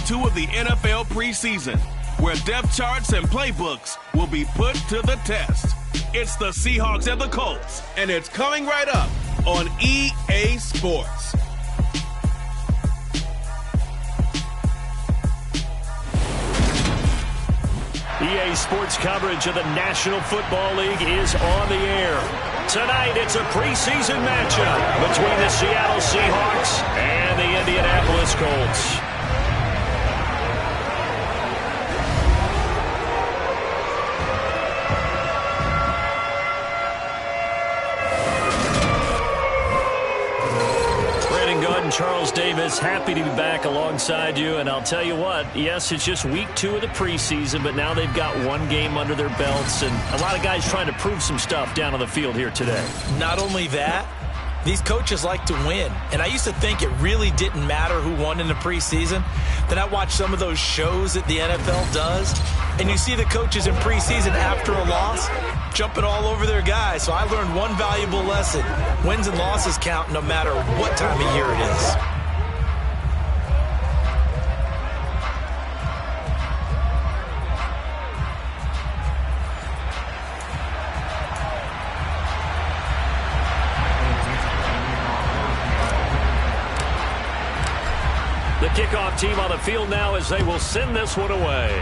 2 of the NFL preseason, where depth charts and playbooks will be put to the test. It's the Seahawks and the Colts, and it's coming right up on EA Sports. EA Sports coverage of the National Football League is on the air. Tonight, it's a preseason matchup between the Seattle Seahawks and the Indianapolis Colts. Charles Davis, happy to be back alongside you, and I'll tell you what, yes, it's just week 2 of the preseason, but now they've got 1 game under their belts, and a lot of guys trying to prove some stuff down on the field here today. Not only that, these coaches like to win, and I used to think it really didn't matter who won in the preseason. Then I watched some of those shows that the NFL does, and you see the coaches in preseason after a loss jumping all over their guys. So I learned one valuable lesson. Wins and losses count no matter what time of year it is. The kickoff team on the field now as they will send this one away.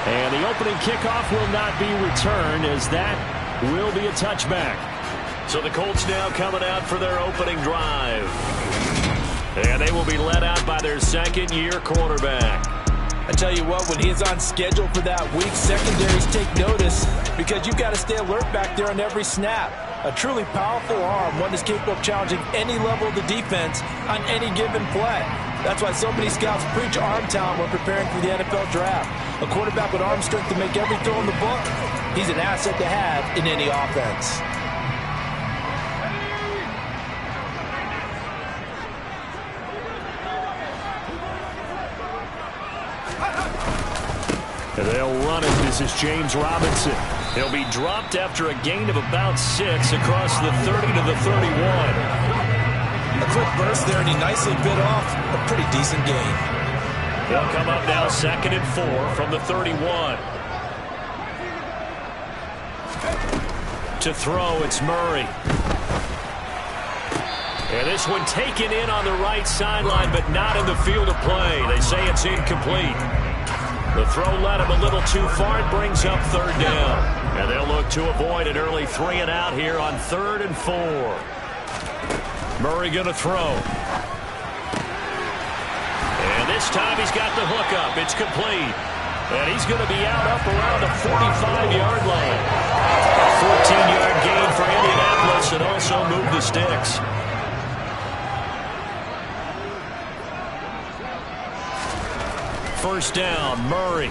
And the opening kickoff will not be returned, as that will be a touchback. So the Colts now coming out for their opening drive. And they will be led out by their second-year quarterback. I tell you what, when he's on schedule for that week, secondaries take notice because you've got to stay alert back there on every snap. A truly powerful arm, one that's capable of challenging any level of the defense on any given play. That's why so many scouts preach arm talent when preparing for the NFL draft. A quarterback with arm strength to make every throw in the book, he's an asset to have in any offense. And they'll run it. This is James Robinson. He'll be dropped after a gain of about 6 across the 30 to the 31. A quick burst there, and he nicely bit off a pretty decent gain. He'll come up now 2nd and 4 from the 31. To throw, it's Murray. And this one taken in on the right sideline, but not in the field of play. They say it's incomplete. The throw led him a little too far. It brings up 3rd down. And they'll look to avoid an early 3 and out here on 3rd and 4. Murray going to throw. And this time he's got the hook up. It's complete. And he's going to be out up around the 45-yard line. A 14-yard gain for Indianapolis and also move the sticks. First down, Murray.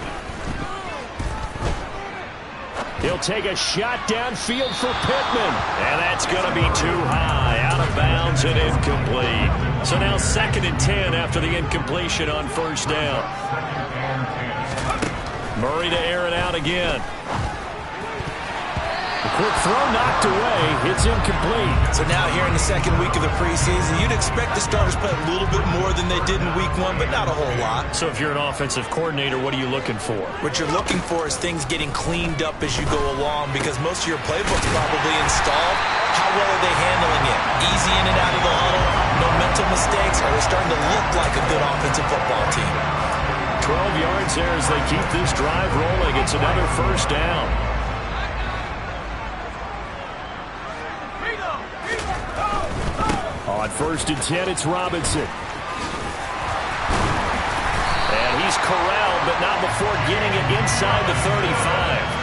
He'll take a shot downfield for Pittman. And that's going to be too high. Out of bounds and incomplete. So now 2nd and 10 after the incompletion on 1st down. Murray to air it out again. The quick throw knocked away. It's incomplete. So now here in the 2nd week of the preseason, you'd expect the starters play a little bit more than they did in week 1, but not a whole lot. So if you're an offensive coordinator, what are you looking for? What you're looking for is things getting cleaned up as you go along, because most of your playbook's probably installed. How well are they handling it? Easy in and out of the huddle, no mental mistakes, or they're starting to look like a good offensive football team. 12 yards there as they keep this drive rolling. It's another 1st down. On 1st and 10, it's Robinson. And he's corralled, but not before getting it inside the 35.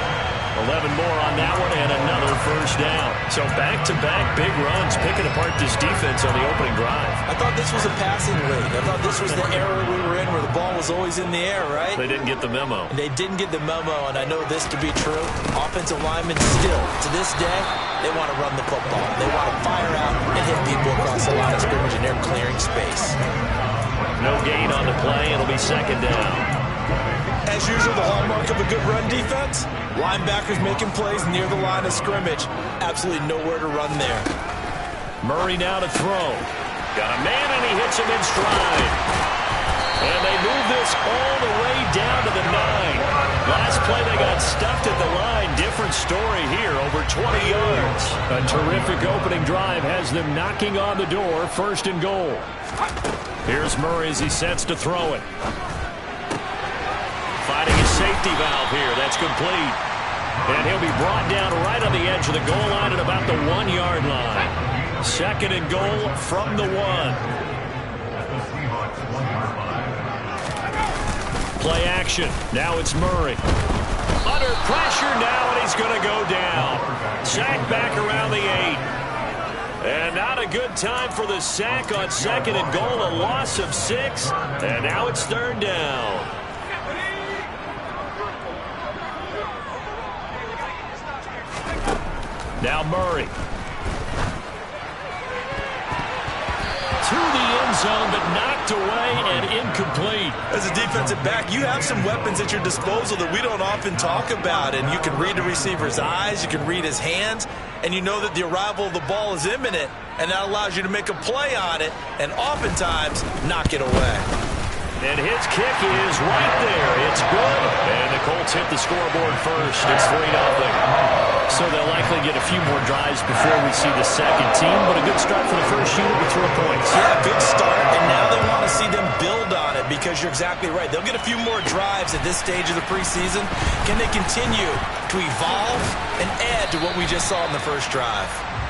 11 more on that one, and another 1st down. So back-to-back big runs, picking apart this defense on the opening drive. I thought this was a passing league. I thought this was the era we were in where the ball was always in the air, right? They didn't get the memo. They didn't get the memo, and I know this to be true. Offensive linemen still, to this day, they want to run the football. They want to fire out and hit people across the line of scrimmage, and they're clearing space. No gain on the play. It'll be 2nd down. As usual, the hallmark of a good run defense, linebackers making plays near the line of scrimmage. Absolutely nowhere to run there. Murray now to throw. Got a man, and he hits him in stride. And they move this all the way down to the 9. Last play, they got stuffed at the line. Different story here, over 20 yards. A terrific opening drive has them knocking on the door, 1st and goal. Here's Murray as he sets to throw it. Finding a safety valve here. That's complete. And he'll be brought down right on the edge of the goal line at about the 1-yard line. 2nd and goal from the 1. Play action. Now it's Murray. Under pressure now, and he's going to go down. Sack back around the 8. And not a good time for the sack on 2nd and goal. A loss of 6. And now it's 3rd down. Now Murray. To the end zone, but knocked away and incomplete. As a defensive back, you have some weapons at your disposal that we don't often talk about. And you can read the receiver's eyes, you can read his hands, and you know that the arrival of the ball is imminent, and that allows you to make a play on it and oftentimes knock it away. And his kick is right there. It's good. And the Colts hit the scoreboard first. It's 3-0. So they'll likely get a few more drives before we see the second team, but a good start for the first unit with 3 points. Yeah, good start, and now they want to see them build on it because you're exactly right. They'll get a few more drives at this stage of the preseason. Can they continue to evolve and add to what we just saw in the first drive?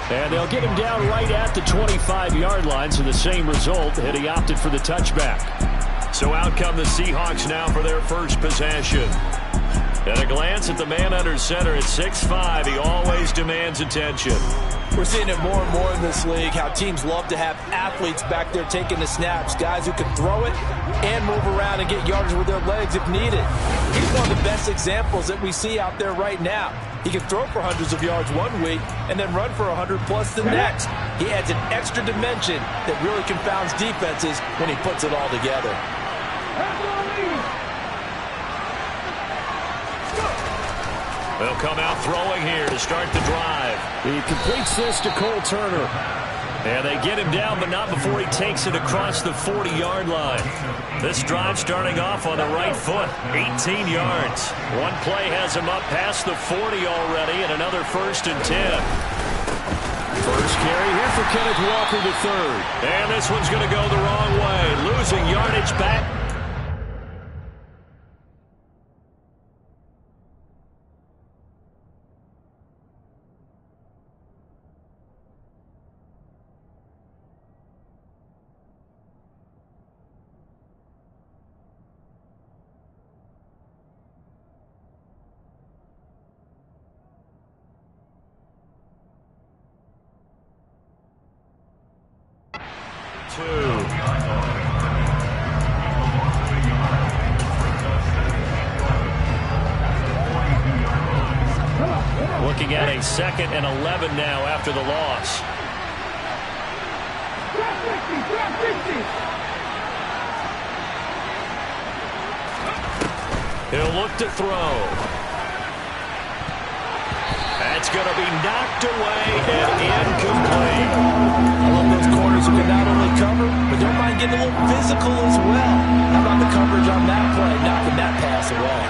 And they'll get him down right at the 25-yard line, so the same result, and he opted for the touchback. So out come the Seahawks now for their first possession. At a glance at the man under center at 6'5", he always demands attention. We're seeing it more and more in this league, how teams love to have athletes back there taking the snaps, guys who can throw it and move around and get yardage with their legs if needed. He's one of the best examples that we see out there right now. He can throw for hundreds of yards one week and then run for 100+ the next. He adds an extra dimension that really confounds defenses when he puts it all together. They'll come out throwing here to start the drive. He completes this to Cole Turner. And they get him down, but not before he takes it across the 40-yard line. This drive starting off on the right foot, 18 yards. One play has him up past the 40 already, and another 1st and 10. First carry here for Kenneth Walker III. And this one's going to go the wrong way, losing yardage back. Looking at a 2nd and 11 now after the loss. He'll look to throw. That's going to be knocked away and incomplete. I love those corners who can not only cover, but don't mind getting a little physical as well. How about the coverage on that play, knocking that pass away?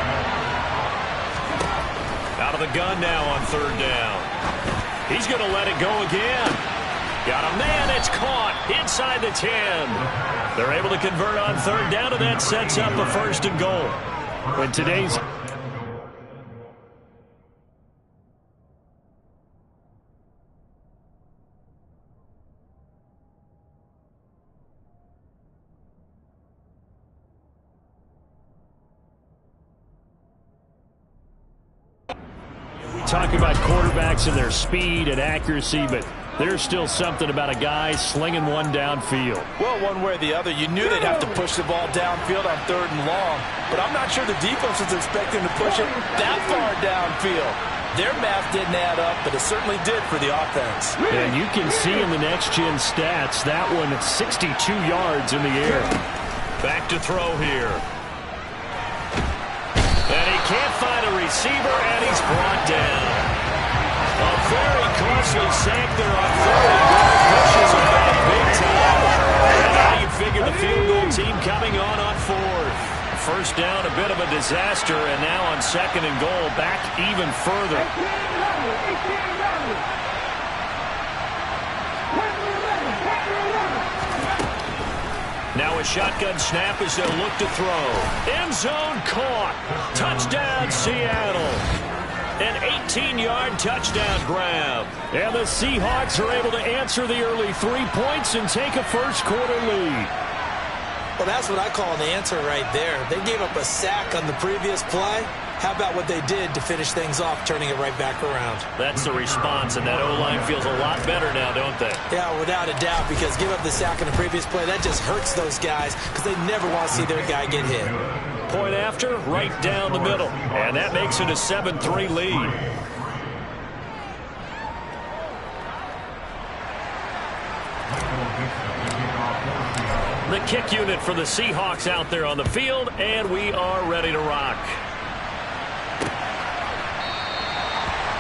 Out of the gun now on 3rd down. He's going to let it go again. Got a man, it's caught inside the 10. They're able to convert on 3rd down, and that sets up a 1st and goal. When today's talk about quarterbacks and their speed and accuracy, but there's still something about a guy slinging one downfield. Well, one way or the other, you knew they'd have to push the ball downfield on 3rd and long, but I'm not sure the defense was expecting to push it that far downfield. Their math didn't add up, but it certainly did for the offense. And you can see in the next-gen stats, that one at 62 yards in the air. Back to throw here. And he can't find a receiver, and he's brought down. A very costly sack there on 3rd and goal. Pushes him back big time. team coming on fourth. First down, a bit of a disaster, and now on second and goal, back even further. Now a shotgun snap as they'll look to throw. End zone caught. Touchdown, Seattle. An 18-yard touchdown grab. And the Seahawks are able to answer the early 3 points and take a first-quarter lead. Well, that's what I call an answer right there. They gave up a sack on the previous play. How about what they did to finish things off, turning it right back around? That's the response, and that O-line feels a lot better now, don't they? Yeah, without a doubt, because give up the sack on the previous play, that just hurts those guys because they never want to see their guy get hit. Point after, right down the middle. And that makes it a 7-3 lead. The kick unit for the Seahawks out there on the field, and we are ready to rock.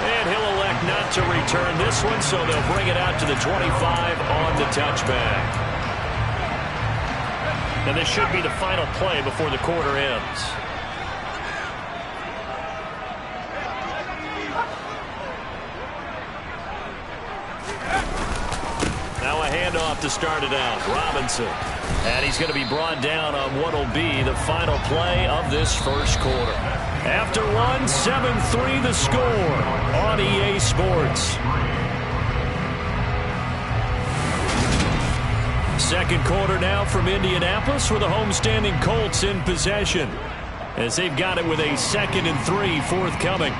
And he'll elect not to return this one, so they'll bring it out to the 25 on the touchback. And this should be the final play before the quarter ends. Now a handoff to start it out. Robinson. And he's going to be brought down on what will be the final play of this first quarter. After one, 7-3 the score on EA Sports. Second quarter now from Indianapolis with the homestanding Colts in possession as they've got it with a 2nd and 3 forthcoming.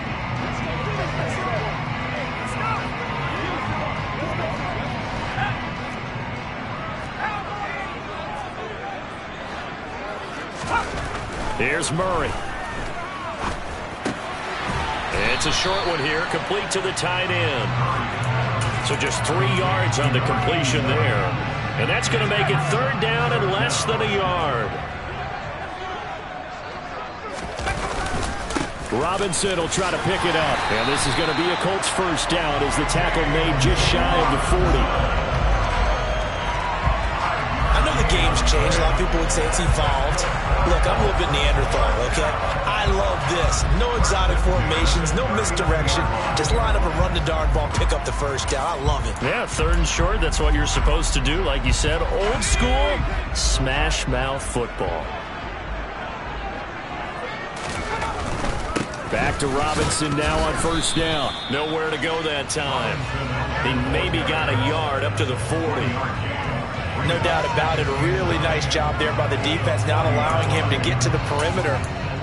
Here's Murray. It's a short one here, complete to the tight end. So just 3 yards on the completion there. And that's going to make it third down and less than a yard. Robinson will try to pick it up. And this is going to be a Colts first down as the tackle made just shy of the 40. I know the game's changed. A lot of people would say it's evolved. Look, I'm a little bit Neanderthal, okay? I love this. No exotic formations, no misdirection. Just line up and run the darn ball, pick up the first down. I love it. Yeah, third and short, that's what you're supposed to do. Like you said, old school, smash mouth football. Back to Robinson now on first down. Nowhere to go that time. He maybe got a yard up to the 40. No doubt about it. A really nice job there by the defense, not allowing him to get to the perimeter.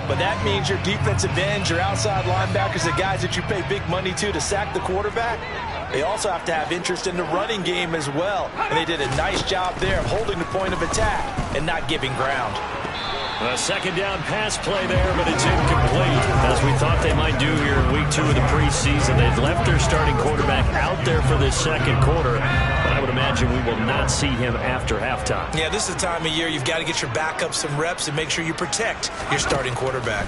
But that means your defensive ends, your outside linebackers, the guys that you pay big money to sack the quarterback, they also have to have interest in the running game as well. And they did a nice job there of holding the point of attack and not giving ground. A second down pass play there, but it's incomplete. As we thought they might do here in week 2 of the preseason. They've left their starting quarterback out there for this second quarter. But I would imagine we will not see him after halftime. Yeah, this is the time of year you've got to get your backup some reps and make sure you protect your starting quarterback.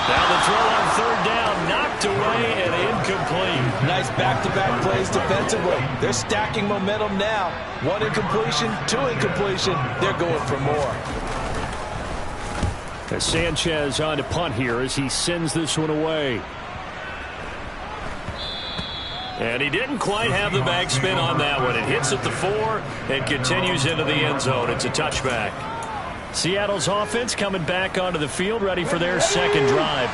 Now the throw on third down, knocked away and incomplete. Nice back-to-back plays defensively. They're stacking momentum now. 1 incompletion, 2 incompletion. They're going for more. As Sanchez on to punt here as he sends this one away. And he didn't quite have the backspin on that one. It hits at the 4 and continues into the end zone. It's a touchback. Seattle's offense coming back onto the field, ready for their second drive.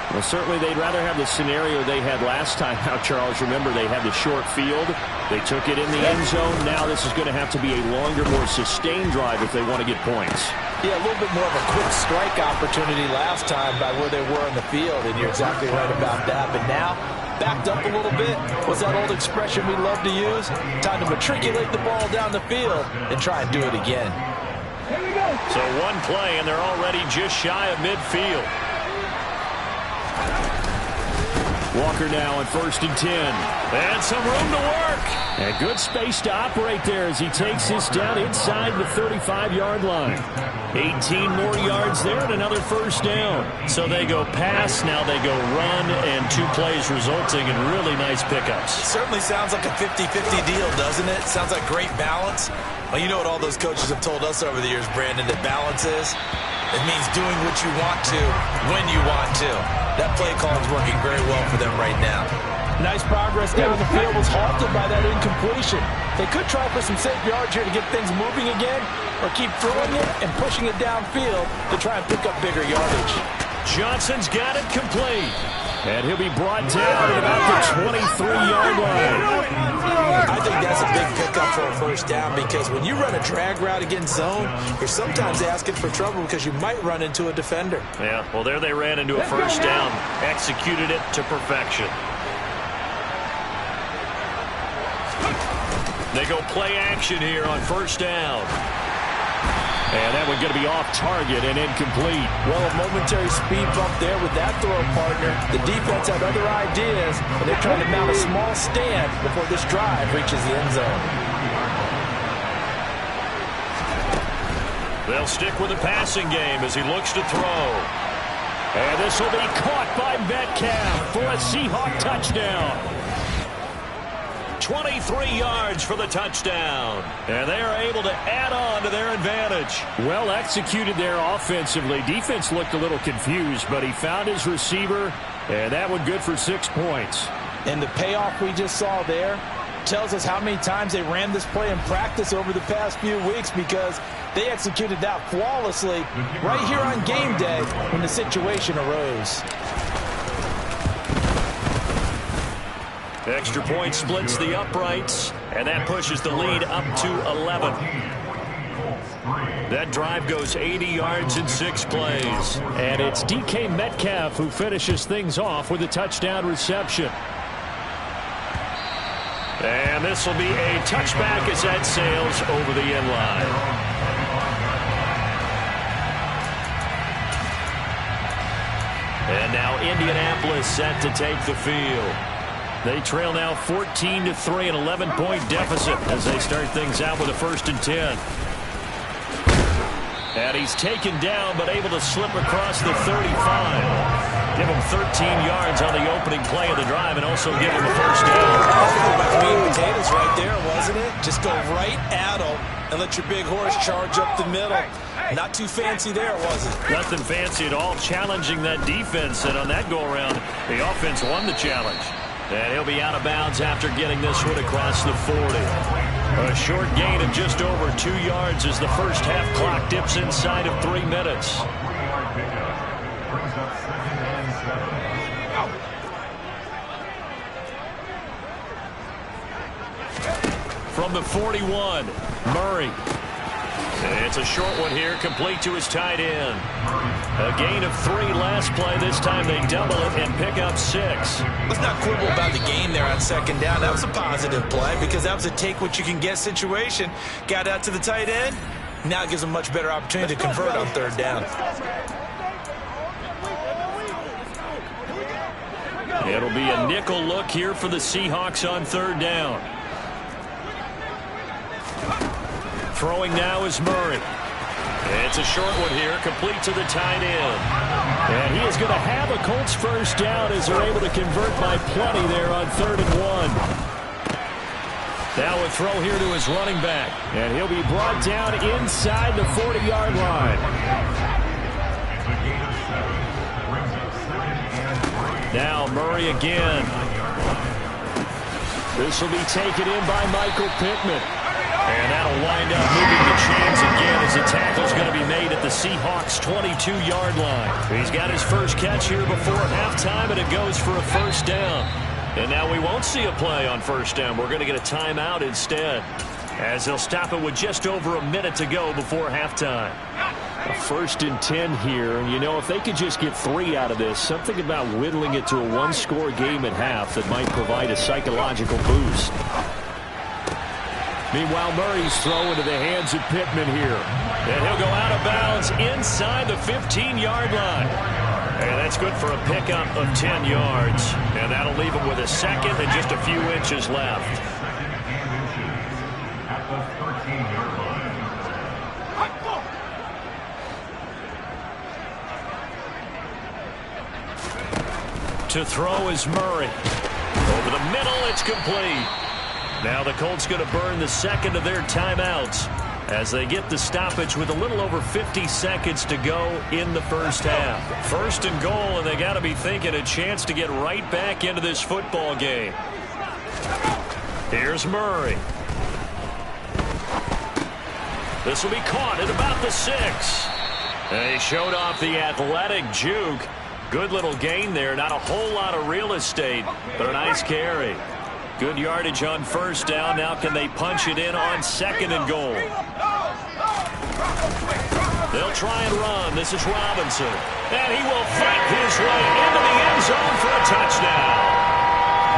Well, certainly they'd rather have the scenario they had last time out, Charles. Remember, they had the short field. They took it in the end zone. Now this is going to have to be a longer, more sustained drive if they want to get points. Yeah, a little bit more of a quick strike opportunity last time by where they were in the field, and you're exactly right about that. But now, backed up a little bit. What's that old expression we love to use? Time to matriculate the ball down the field and try and do it again. So one play, and they're already just shy of midfield. Walker now on 1st and 10. And some room to work. And good space to operate there as he takes this down inside the 35-yard line. 18 more yards there and another first down. So they go pass, now they go run, and 2 plays resulting in really nice pickups. It certainly sounds like a 50-50 deal, doesn't it? Sounds like great balance. Well, you know what all those coaches have told us over the years, Brandon, that balance is? It means doing what you want to, when you want to. That play call is working very well for them right now. Nice progress down the field was halted by that incompletion. They could try for some safe yards here to get things moving again, or keep throwing it and pushing it downfield to try and pick up bigger yardage. Johnson's got it complete. And he'll be brought down at about the 23-yard line. I think that's a big pickup for a first down because when you run a drag route against zone, you're sometimes asking for trouble because you might run into a defender. Yeah, well, there they ran into a first down. Executed it to perfection. They go play action here on first down. And that one's going to be off target and incomplete. Well, a momentary speed bump there with that throw partner. The defense had other ideas, and they're trying to mount a small stand before this drive reaches the end zone. They'll stick with the passing game as he looks to throw. And this will be caught by Metcalf for a Seahawk touchdown. 23 yards for the touchdown. And they are able to add on to their advantage. Well executed there offensively. Defense looked a little confused, but he found his receiver, and that one good for 6 points. And the payoff we just saw there tells us how many times they ran this play in practice over the past few weeks because they executed that flawlessly right here on game day when the situation arose. Extra point splits the uprights, and that pushes the lead up to 11. That drive goes 80 yards in 6 plays. And it's DK Metcalf who finishes things off with a touchdown reception. And this will be a touchback as that sails over the end line. And now Indianapolis set to take the field. They trail now 14-3, an 11-point deficit as they start things out with a 1st and 10. And he's taken down but able to slip across the 35. Give him 13 yards on the opening play of the drive and also give him a first down. Meat and potatoes right there, wasn't it? Just go right at them and let your big horse charge up the middle. Not too fancy there, was it? Nothing fancy at all, challenging that defense. And on that go-around, the offense won the challenge. And he'll be out of bounds after getting this one across the 40. A short gain of just over 2 yards as the first half clock dips inside of 3 minutes. From the 41, Murray. It's a short one here, complete to his tight end. A gain of 3 last play. This time they double it and pick up 6. Let's not quibble about the gain there on second down. That was a positive play because that was a take-what-you-can-get situation. Got out to the tight end. Now it gives them a much better opportunity to convert on 3rd down. It'll be a nickel look here for the Seahawks on 3rd down. Throwing now is Murray. It's a short one here, complete to the tight end. And he is going to have a Colts first down as they're able to convert by plenty there on 3rd and 1. Now a throw here to his running back. And he'll be brought down inside the 40-yard line. Now Murray again. This will be taken in by Michael Pittman. And that'll wind up moving the chains again as the tackle's going to be made at the Seahawks' 22-yard line. He's got his first catch here before halftime, and it goes for a first down. And now we won't see a play on first down. We're going to get a timeout instead, as they'll stop it with just over a minute to go before halftime. A 1st and 10 here, and you know, if they could just get 3 out of this, something about whittling it to a 1-score game at half that might provide a psychological boost. Meanwhile, Murray's throw into the hands of Pittman here. And he'll go out of bounds inside the 15-yard line. And that's good for a pickup of 10 yards. And that'll leave him with a second and just a few inches left. At the 13-yard line. To throw is Murray. Over the middle, it's complete. Now the Colts going to burn the second of their timeouts as they get the stoppage with a little over 50 seconds to go in the first half. First and goal, and they got to be thinking a chance to get right back into this football game. Here's Murray. This will be caught at about the 6. And he showed off the athletic juke. Good little gain there. Not a whole lot of real estate, but a nice carry. Good yardage on first down. Now can they punch it in on second and goal? They'll try and run. This is Robinson. And he will fight his way into the end zone for a touchdown.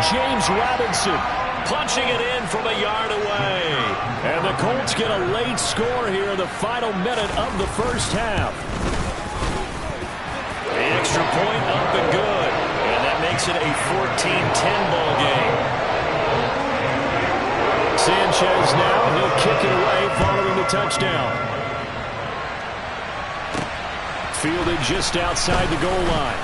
James Robinson punching it in from a yard away. And the Colts get a late score here in the final minute of the first half. The extra point up and good. And that makes it a 14-10 ball game. Sanchez now, he'll kick it away following the touchdown. Fielded just outside the goal line.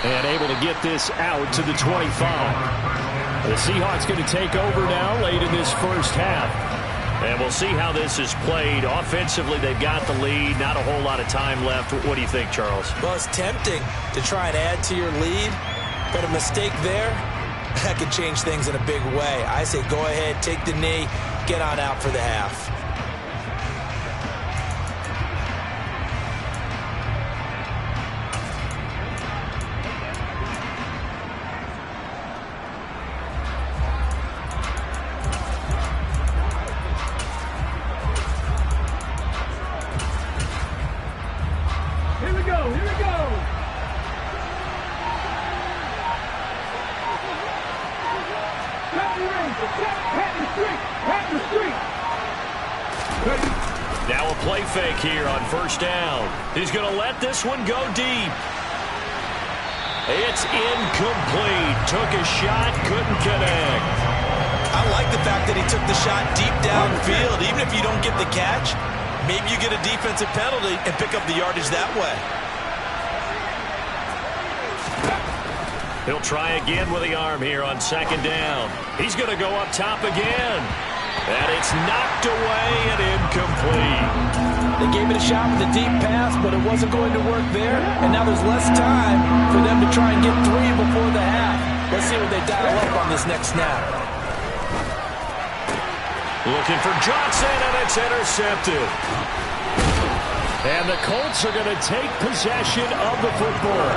And able to get this out to the 25. The Seahawks going to take over now late in this first half. And we'll see how this is played. Offensively, they've got the lead. Not a whole lot of time left. What do you think, Charles? Well, it's tempting to try and add to your lead, but a mistake there, that could change things in a big way. I say go ahead, take the knee, get on out for the half. Here we go, here we go. Now a play fake here on first down. He's going to let this one go deep. It's incomplete. Took a shot, couldn't connect. I like the fact that he took the shot deep downfield. Even if you don't get the catch, maybe you get a defensive penalty and pick up the yardage that way. He'll try again with the arm here on second down. He's going to go up top again. And it's knocked away and incomplete. They gave it a shot with a deep pass, but it wasn't going to work there. And now there's less time for them to try and get 3 before the half. Let's see what they dial up on this next snap. Looking for Johnson, and it's intercepted. And the Colts are going to take possession of the football.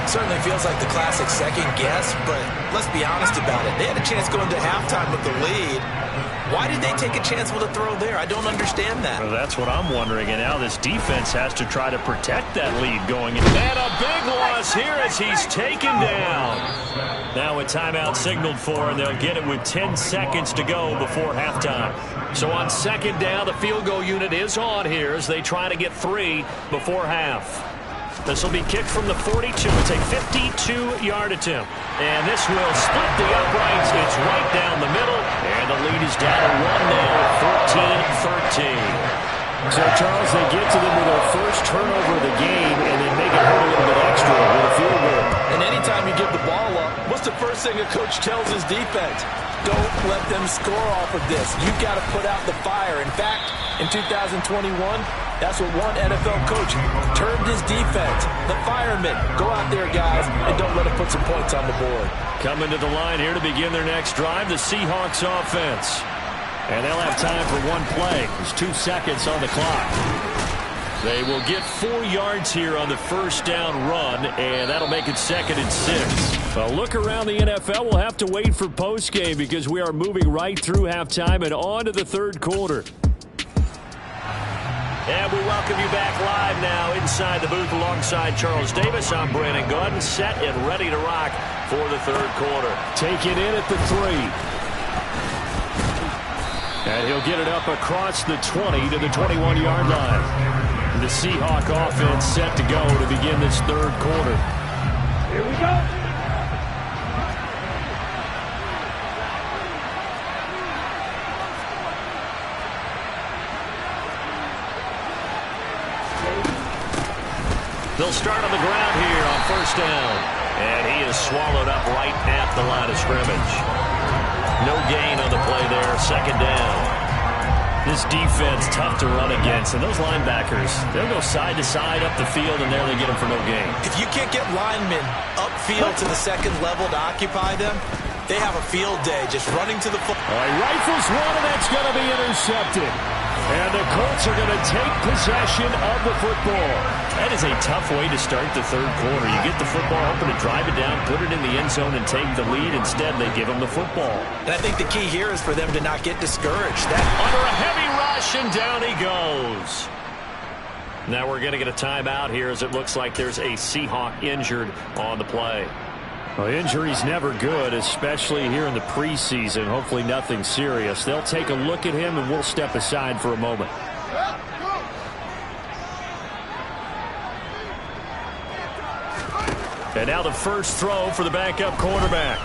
Certainly feels like the classic second guess, but let's be honest about it. They had a chance going to halftime with the lead. Why did they take a chance with a throw there? I don't understand that. Well, that's what I'm wondering, and now this defense has to try to protect that lead going in. And a big loss here as he's taken down. Now a timeout signaled for, and they'll get it with 10 seconds to go before halftime. So on second down, the field goal unit is on here as they try to get 3 before half. This will be kicked from the 42. It's a 52-yard attempt. And this will split the uprights. It's right down the middle. And the lead is down to 1 now, 14-13. So, Charles, they get to them with their first turnover of the game and then make it hurt a little bit extra with a field goal. And anytime you give the ball up, what's the first thing a coach tells his defense? Don't let them score off of this. You've got to put out the fire. In fact, in 2021, that's what one NFL coach termed his defense. The firemen. Go out there, guys, and don't let them put some points on the board. Coming to the line here to begin their next drive, the Seahawks offense. And they'll have time for one play. There's 2 seconds on the clock. They will get 4 yards here on the first down run, and that'll make it 2nd and 6. A look around the NFL. We'll have to wait for postgame because we are moving right through halftime and on to the third quarter. And we welcome you back live now inside the booth alongside Charles Davis. I'm Brandon Gordon, set and ready to rock for the third quarter. Take it in at the 3. And he'll get it up across the 20 to the 21-yard line. The Seahawk offense set to go to begin this third quarter. Here we go. They'll start on the ground here on first down. And he is swallowed up right at the line of scrimmage. No gain on the play there, second down. This defense tough to run against, and those linebackers, they'll go side to side up the field, and there they get them for no gain. If you can't get linemen upfield to the second level to occupy them, they have a field day just running to the football. All right, rifles one, and that's going to be intercepted. And the Colts are going to take possession of the football. That is a tough way to start the third quarter. You get the football, hoping to drive it down, put it in the end zone, and take the lead. Instead, they give them the football. And I think the key here is for them to not get discouraged. Under a heavy rush, and down he goes. Now we're going to get a timeout here as it looks like there's a Seahawk injured on the play. Well, injury's never good, especially here in the preseason. Hopefully nothing serious. They'll take a look at him, and we'll step aside for a moment. And now the first throw for the backup quarterback.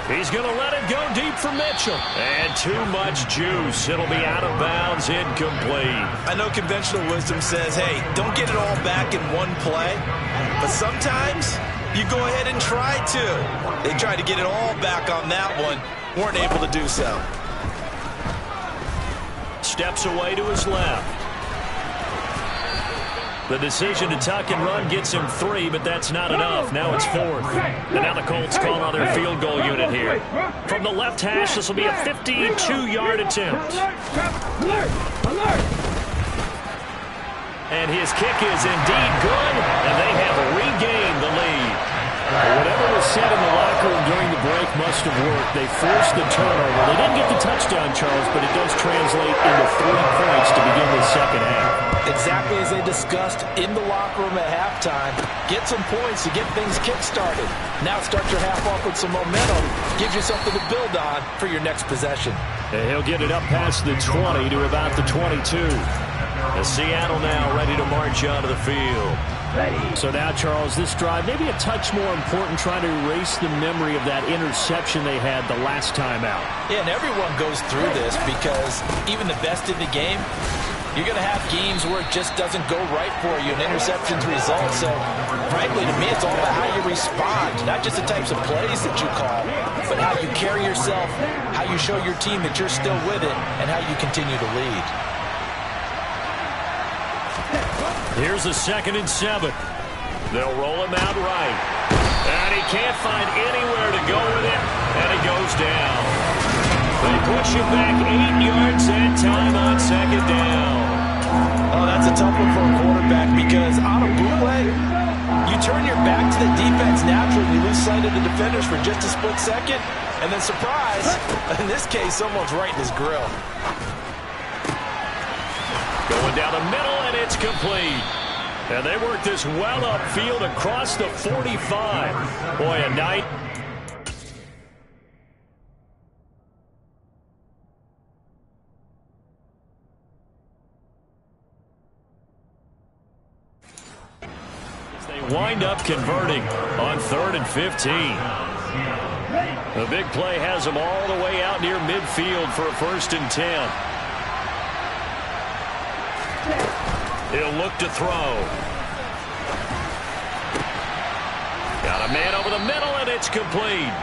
He's going to let it go deep for Mitchell. And too much juice. It'll be out of bounds, incomplete. I know conventional wisdom says, hey, don't get it all back in one play. But sometimes you go ahead and try to. They tried to get it all back on that one. Weren't able to do so. Steps away to his left. The decision to tuck and run gets him 3, but that's not enough. Now it's 4th. And now the Colts call on their field goal unit here. From the left hash, this will be a 52-yard attempt. And his kick is indeed good, and they have regained the lead. Whatever was said in the locker room during the break must have worked. They forced the turnover. They didn't get the touchdown, Charles, but it does translate into 3 points to begin the second half. Exactly as they discussed in the locker room at halftime. Get some points to get things kick-started. Now start your half off with some momentum. Gives you something to build on for your next possession. And he'll get it up past the 20 to about the 22. And Seattle now ready to march onto the field. So now, Charles, this drive maybe a touch more important, trying to erase the memory of that interception they had the last time out. Yeah, and everyone goes through this because even the best in the game, you're going to have games where it just doesn't go right for you and interceptions result. So, frankly, to me, it's all about how you respond, not just the types of plays that you call, but how you carry yourself, how you show your team that you're still with it, and how you continue to lead. Here's a 2nd and 7. They'll roll him out right. And he can't find anywhere to go with it, and he goes down. They push him back 8 yards and time on 2nd down. Oh, that's a tough one for a quarterback because on a bootleg, you turn your back to the defense naturally. You lose sight of the defenders for just a split second, and then surprise, in this case, someone's right in his grill. Going down the middle, and it's complete. And they work this well upfield across the 45. Boy, a night. They wind up converting on 3rd and 15. The big play has them all the way out near midfield for a 1st and 10. He'll look to throw. Got a man over the middle, and it's complete.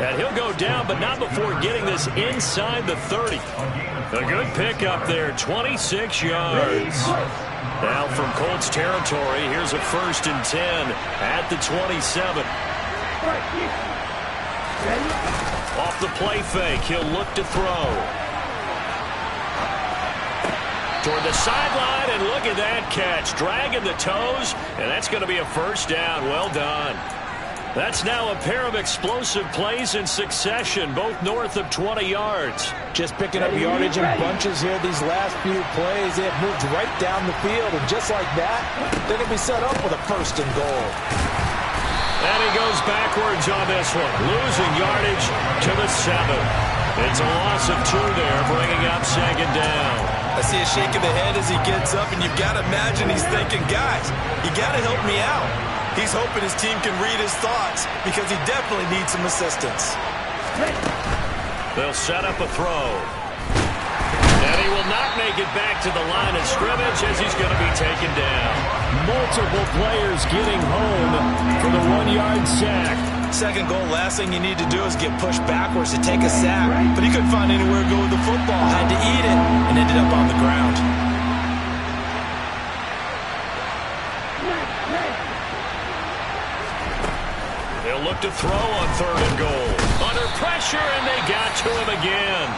And he'll go down, but not before getting this inside the 30. A good pickup there, 26 yards. Now from Colts territory, here's a 1st and 10 at the 27. Off the play fake, he'll look to throw. Toward the sideline, and look at that catch. Dragging the toes, and that's going to be a 1st down. Well done. That's now a pair of explosive plays in succession, both north of 20 yards. Just picking up yardage in bunches here these last few plays. They have moved right down the field, and just like that, they're going to be set up with a 1st and goal. And he goes backwards on this one, losing yardage to the 7. It's a loss of 2 there, bringing up 2nd down. I see a shake of the head as he gets up, and you've got to imagine he's thinking, guys, you got to help me out. He's hoping his team can read his thoughts because he definitely needs some assistance. They'll set up a throw. And he will not make it back to the line of scrimmage as he's going to be taken down. Multiple players getting home for the 1-yard sack. Second goal, last thing you need to do is get pushed backwards to take a sack. But he couldn't find anywhere to go with the football. Had to eat it and ended up on the ground. They'll look to throw on 3rd and goal. Under pressure, and they got to him again.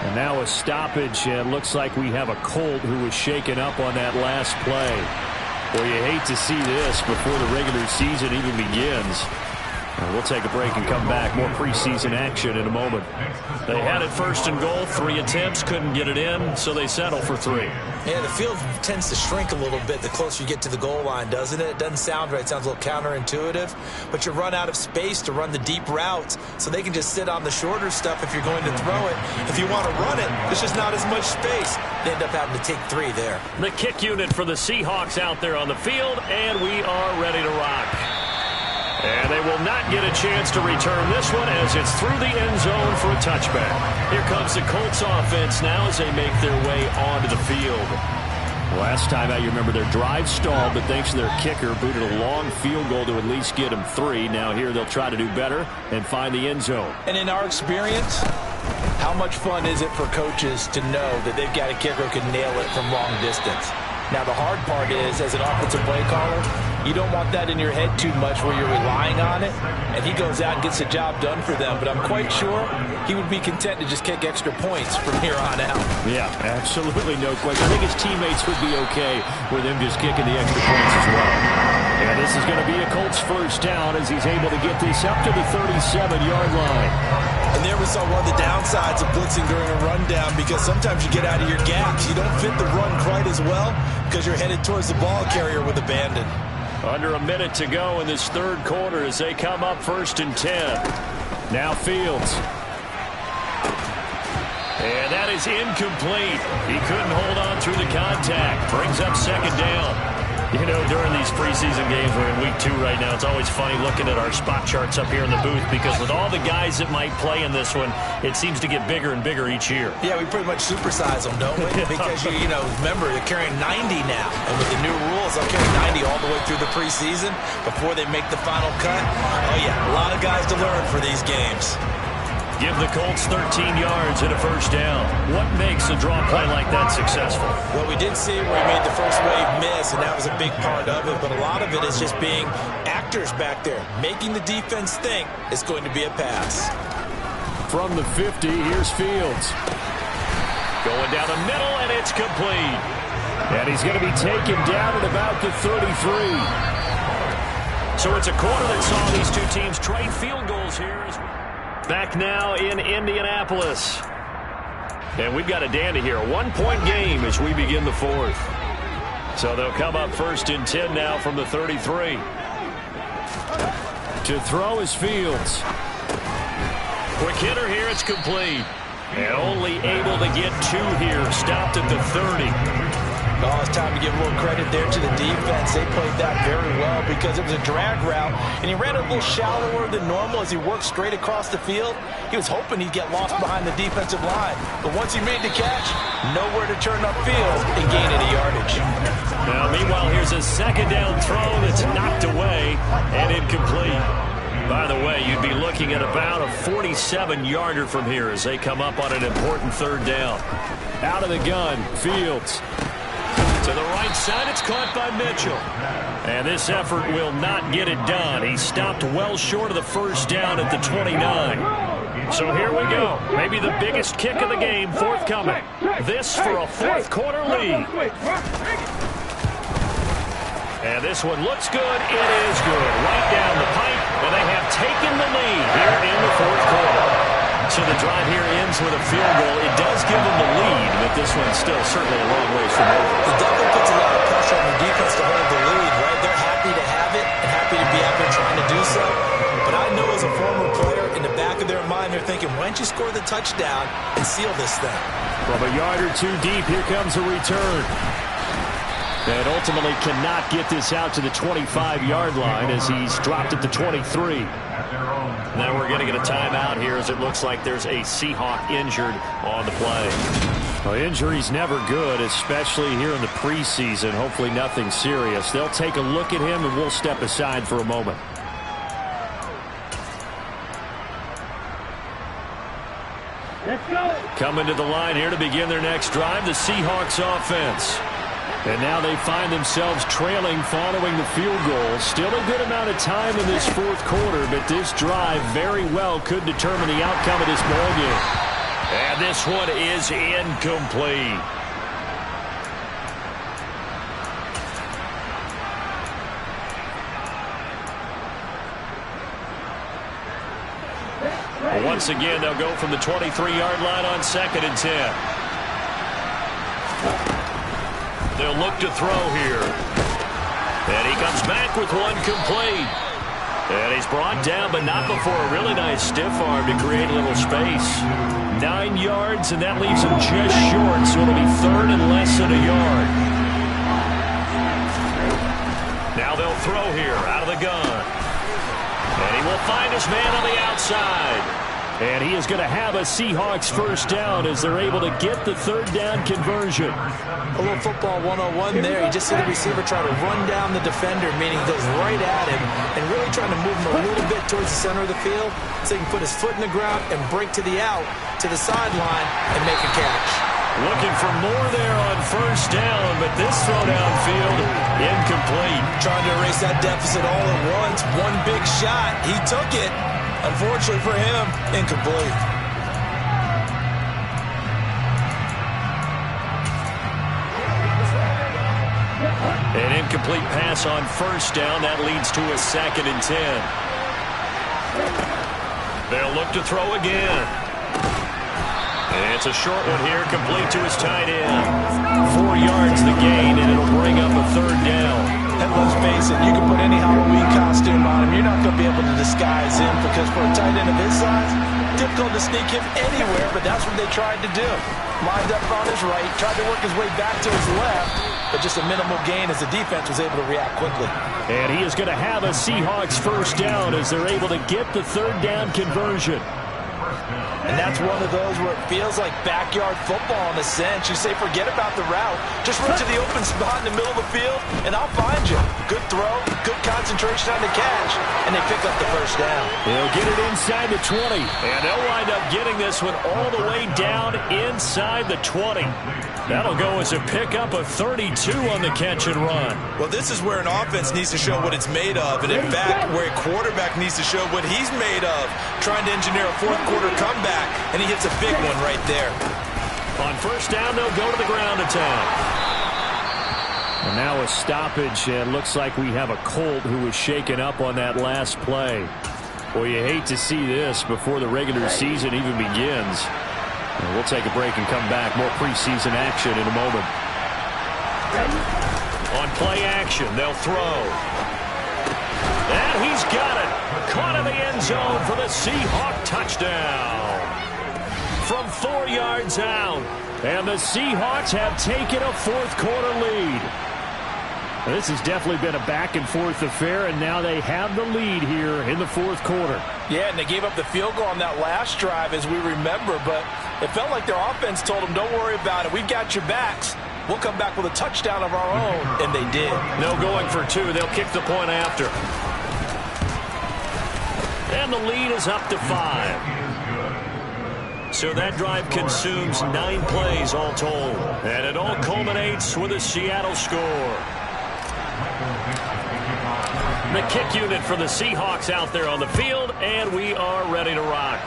And now a stoppage, and looks like we have a Colt who was shaken up on that last play. Well, you hate to see this before the regular season even begins. We'll take a break and come back. More preseason action in a moment. They had it 1st and goal, 3 attempts, couldn't get it in, so they settle for 3. Yeah, the field tends to shrink a little bit the closer you get to the goal line, doesn't it? It doesn't sound right. It sounds a little counterintuitive. But you run out of space to run the deep routes, so they can just sit on the shorter stuff if you're going to throw it. If you want to run it, there's just not as much space. They end up having to take 3 there. The kick unit for the Seahawks out there on the field, and we are ready to rock. And they will not get a chance to return this one as it's through the end zone for a touchback. Here comes the Colts offense now as they make their way onto the field. Last time out, you remember their drive stalled, but thanks to their kicker, booted a long field goal to at least get them 3. Now here they'll try to do better and find the end zone. And in our experience, how much fun is it for coaches to know that they've got a kicker who can nail it from long distance? Now, the hard part is, as an offensive play caller, you don't want that in your head too much where you're relying on it, and he goes out and gets the job done for them. But I'm quite sure he would be content to just kick extra points from here on out. Yeah, absolutely no question. I think his teammates would be okay with him just kicking the extra points as well. And this is going to be a Colts 1st down as he's able to get this up to the 37-yard line. And there we saw one of the downsides of blitzing during a rundown, because sometimes you get out of your gaps. You don't fit the run quite as well because you're headed towards the ball carrier with abandon. Under a minute to go in this 3rd quarter as they come up 1st and 10. Now Fields. And that is incomplete. He couldn't hold on through the contact. Brings up 2nd down. You know, during these preseason games, we're in week 2 right now, it's always funny looking at our spot charts up here in the booth, because with all the guys that might play in this one, it seems to get bigger and bigger each year. Yeah, we pretty much supersize them, don't we? Because, you know, remember, they're carrying 90 now. And with the new rules, they'll carry 90 all the way through the preseason before they make the final cut. Oh, yeah, a lot of guys to learn for these games. Give the Colts 13 yards and a 1st down. What makes a draw play like that successful? Well, we did see where he made the first wave miss, and that was a big part of it. But a lot of it is just being actors back there, making the defense think it's going to be a pass. From the 50, here's Fields. Going down the middle, and it's complete. And he's going to be taken down at about the 33. So it's a quarter that saw these two teams trade field goals here. Back now in Indianapolis. And we've got a dandy here. A 1-point game as we begin the 4th. So they'll come up 1st and 10 now from the 33. To throw is Fields. Quick hitter here. It's complete. And only able to get 2 here. Stopped at the 30. Oh, it's time to give a little credit there to the defense. They played that very well because it was a drag route, and he ran a little shallower than normal as he worked straight across the field. He was hoping he'd get lost behind the defensive line, but once he made the catch, nowhere to turn upfield and gain any yardage. Now, meanwhile, here's a 2nd down throw that's knocked away and incomplete. By the way, you'd be looking at about a 47-yarder from here as they come up on an important 3rd down. Out of the gun, Fields. To the right side, it's caught by Mitchell. And this effort will not get it done. He stopped well short of the 1st down at the 29. So here we go. Maybe the biggest kick of the game forthcoming. This for a 4th quarter lead. And this one looks good. It is good. Right down the pipe. And they have taken the lead here in the 4th quarter. So the drive here ends with a field goal. It does give them the lead, but this one's still certainly a long ways from over. It definitely puts a lot of pressure on the defense to hold the lead, right? They're happy to have it and happy to be out there trying to do so. But I know as a former player, in the back of of their mind, they're thinking, why don't you score the touchdown and seal this thing? From a yard or two deep, here comes a return. And ultimately cannot get this out to the 25-yard line as he's dropped at the 23. Now we're going to get a timeout here as it looks like there's a Seahawk injured on the play. Well, injury's never good, especially here in the preseason. Hopefully nothing serious. They'll take a look at him, and we'll step aside for a moment. Let's go. Coming to the line here to begin their next drive, the Seahawks offense. And now they find themselves trailing following the field goal. Still a good amount of time in this fourth quarter, but this drive very well could determine the outcome of this ball game. And this one is incomplete. Once again, they'll go from the 23-yard line on 2nd and 10. They'll look to throw here. And he comes back with one complete. And he's brought down, but not before a really nice stiff arm to create a little space. 9 yards, and that leaves him just short, so it'll be 3rd and less than a yard. Now they'll throw here out of the gun. And he will find his man on the outside. And he is going to have a Seahawks first down as they're able to get the 3rd down conversion. A little football 101 there. You just see the receiver try to run down the defender, meaning he goes right at him and really trying to move him a little bit towards the center of the field so he can put his foot in the ground and break to the out, to the sideline, and make a catch. Looking for more there on first down, but this throw downfield, incomplete. Trying to erase that deficit all at once. One big shot. He took it. Unfortunately for him, incomplete. An incomplete pass on first down. That leads to a 2nd and 10. They'll look to throw again. And it's a short one here, complete to his tight end. 4 yards the gain, and it'll bring up a 3rd down. And let's face it, you can put any Halloween costume on him. You're not going to be able to disguise him because for a tight end of his size, difficult to sneak him anywhere, but that's what they tried to do. Lined up on his right, tried to work his way back to his left, but just a minimal gain as the defense was able to react quickly. And he is going to have a Seahawks first down as they're able to get the 3rd down conversion. And that's one of those where it feels like backyard football in a sense. You say, forget about the route. Just run to the open spot in the middle of the field, and I'll find you. Good throw, good concentration on the catch, and they pick up the first down. They'll get it inside the 20. And they'll wind up getting this one all the way down inside the 20. That'll go as a pickup of 32 on the catch and run. Well, this is where an offense needs to show what it's made of, and in fact, where a quarterback needs to show what he's made of, trying to engineer a fourth quarter comeback, and he hits a big one right there. On first down, they'll go to the ground attack. And now a stoppage, and looks like we have a Colt who was shaken up on that last play. Well, you hate to see this before the regular season even begins. And we'll take a break and come back. More preseason action in a moment. On play action, they'll throw. And he's got it. Caught in the end zone for the Seahawk touchdown. From 4 yards out. And the Seahawks have taken a fourth quarter lead. This has definitely been a back-and-forth affair, and now they have the lead here in the fourth quarter. Yeah, and they gave up the field goal on that last drive, as we remember, but it felt like their offense told them, don't worry about it. We've got your backs. We'll come back with a touchdown of our own, and they did. No going for 2. They'll kick the point after. And the lead is up to 5. So that drive consumes 9 plays all told. And it all culminates with a Seattle score. The kick unit for the Seahawks out there on the field, and we are ready to rock.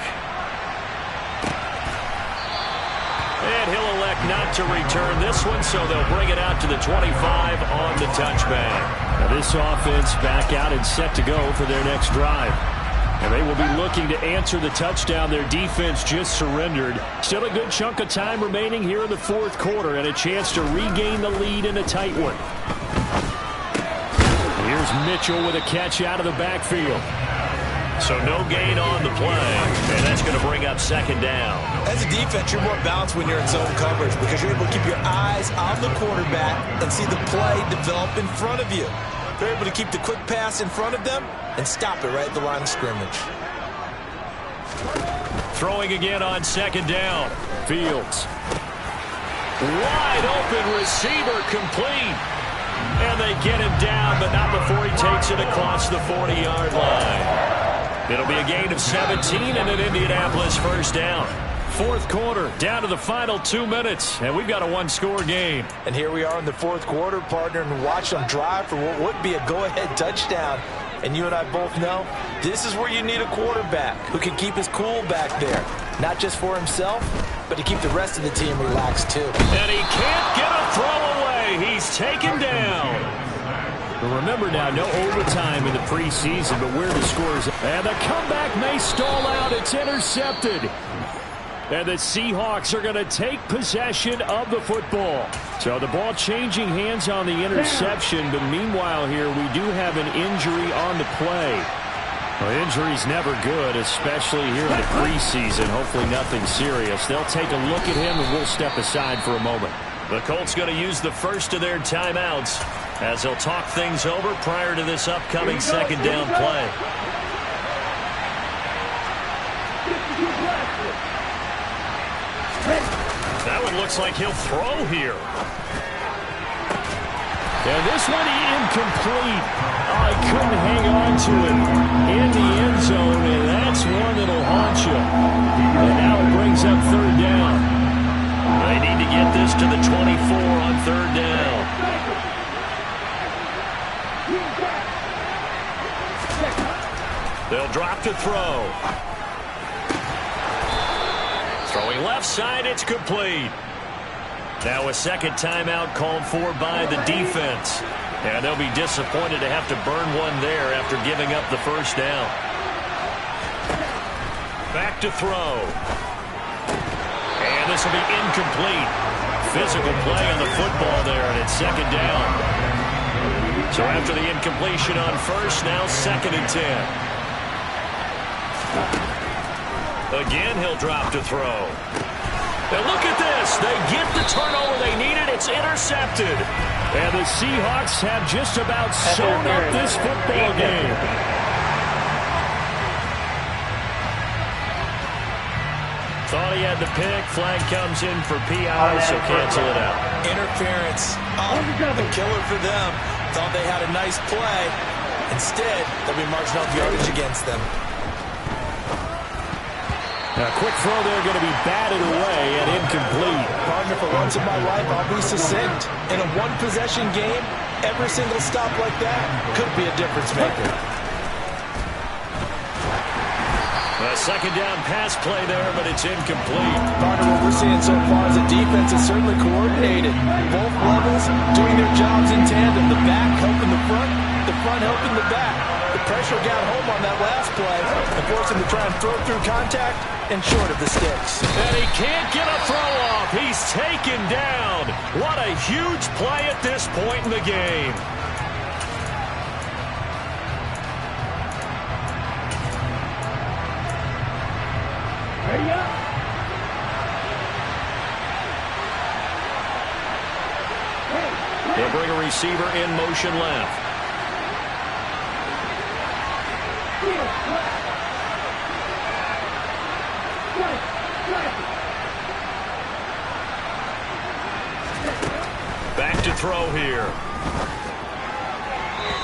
And he'll elect not to return this one, so they'll bring it out to the 25 on the touchback. Now this offense back out and set to go for their next drive. And they will be looking to answer the touchdown their defense just surrendered. Still a good chunk of time remaining here in the fourth quarter and a chance to regain the lead in a tight one. Here's Mitchell with a catch out of the backfield. So no gain on the play, and that's going to bring up second down. As a defense, you're more balanced when you're in zone coverage because you're able to keep your eyes on the quarterback and see the play develop in front of you. They're able to keep the quick pass in front of them and stop it right at the line of scrimmage. Throwing again on second down. Fields. Wide open receiver complete. And they get him down, but not before he takes it across the 40-yard line. It'll be a gain of 17 and an Indianapolis first down. Fourth quarter, down to the final 2 minutes, and we've got a one-score game. And here we are in the fourth quarter, partner, and watch them drive for what would be a go-ahead touchdown. And you and I both know this is where you need a quarterback who can keep his cool back there. Not just for himself, but to keep the rest of the team relaxed too. And he can't get a throw away. He's taken down. But remember now, no overtime in the preseason, but where the scores. And the comeback may stall out. It's intercepted. And the Seahawks are going to take possession of the football. So the ball changing hands on the interception, but meanwhile here we do have an injury on the play. Well, injury's never good, especially here in the preseason. Hopefully nothing serious. They'll take a look at him, and we'll step aside for a moment. The Colts going to use the first of their timeouts as they'll talk things over prior to this upcoming second down play. That one looks like he'll throw here. And this one incomplete. Oh, he couldn't hang on to it in the end zone, and that's one that'll haunt you. And now it brings up third down. They need to get this to the 24 on third down. They'll drop to throw. Throwing left side, it's complete. Now a second timeout called for by the defense. And they'll be disappointed to have to burn one there after giving up the first down. Back to throw. And this will be incomplete. Physical play on the football there, and it's second down. So after the incompletion on first, now second and 10. Again, he'll drop to throw. And look at this. They get the turnover they needed. It's intercepted. And the Seahawks have just about sewn up this football game. Thought he had the pick. Flag comes in for PI, so cancel it out. Interference. Oh, the killer for them. Thought they had a nice play. Instead, they'll be marching off yardage against them. A quick throw there going to be batted away and incomplete. Partner, for once in my life, I'll be succinct. In a one-possession game, every single stop like that could be a difference maker. A second down pass play there, but it's incomplete. Partner, what we're seeing so far is the defense is certainly coordinated. Both levels doing their jobs in tandem. The back helping the front helping the back. The pressure got home on that last play and forced him to try and throw through contact and short of the sticks. And he can't get a throw off. He's taken down. What a huge play at this point in the game. Ready up. They'll bring a receiver in motion left. Back to throw here.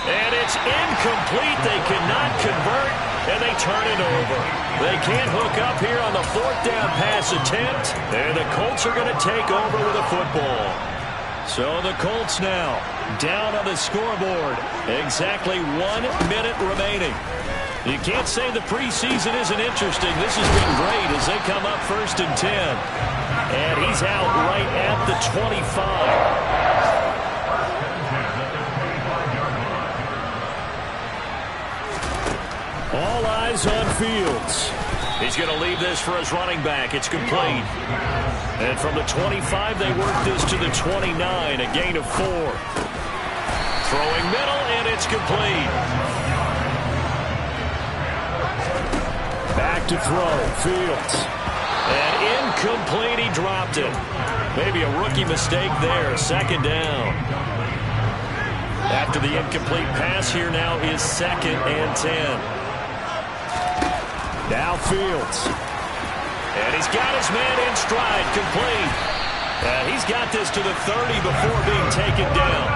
And it's incomplete. They cannot convert, and they turn it over. They can't hook up here on the fourth down pass attempt, and the Colts are going to take over with a football. So the Colts now down on the scoreboard. Exactly 1 minute remaining. You can't say the preseason isn't interesting. This has been great as they come up first and 10. And he's out right at the 25. All eyes on Fields. He's going to leave this for his running back. It's complete. And from the 25, they work this to the 29, a gain of 4. Throwing middle, and it's complete. Back to throw. Fields. And incomplete. He dropped it. Maybe a rookie mistake there. Second down. After the incomplete pass, here now is 2nd and 10. Now Fields. And he's got his man in stride, complete. And he's got this to the 30 before being taken down.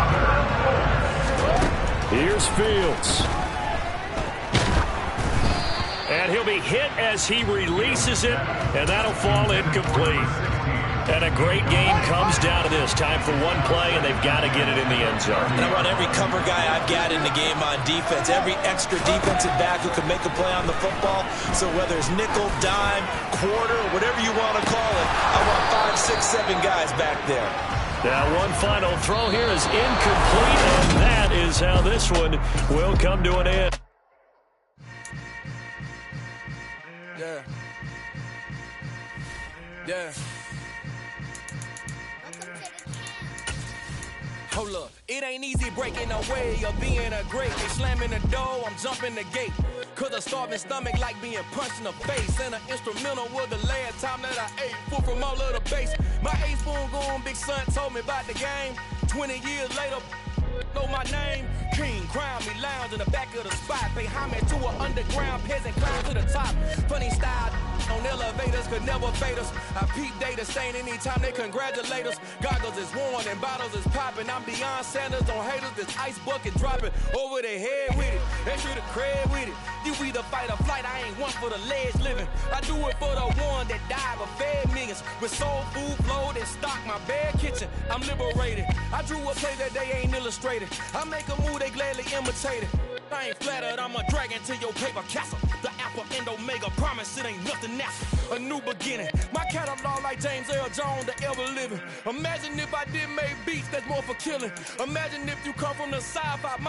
Here's Fields. And he'll be hit as he releases it, and that'll fall incomplete. And a great game comes down to this. Time for one play, and they've got to get it in the end zone. And I want every cover guy I've got in the game on defense, every extra defensive back who can make a play on the football. So whether it's nickel, dime, quarter, whatever you want to call it, I want 5, 6, 7 guys back there. Now one final throw here is incomplete, and that is how this one will come to an end. Yeah. Yeah. Hold up, it ain't easy breaking away or being a great. They slamming the door, I'm jumping the gate. Cause a starving stomach like being punched in the face. And an instrumental was the last time that I ate food from all of the base. My A-spoon going big son told me about the game. 20 years later, know my name. King, crown me, lounge in the back of the spot. Pay homage to an underground peasant, climb to the top. Funny style on elevators could never fade us. I peep data stain anytime they congratulate us. Goggles is worn and bottles is popping. I'm Deion Sanders on haters, this ice bucket dropping over their head with it. They should have cred with it. You either fight or flight, I ain't one for the ledge living. I do it for the one that died but fed millions. With soul food flowed and stocked my bare kitchen. I'm liberated. I drew a play that they ain't illustrated. I make a move, they gladly imitate it. I ain't flattered, I'm a dragon to your paper castle. The Alpha and Omega, promise it ain't nothing natural. A new beginning. My catalog like James Earl Jones, the ever living. Imagine if I did make beats that's more for killing. Imagine if you come from the sci-fi mind.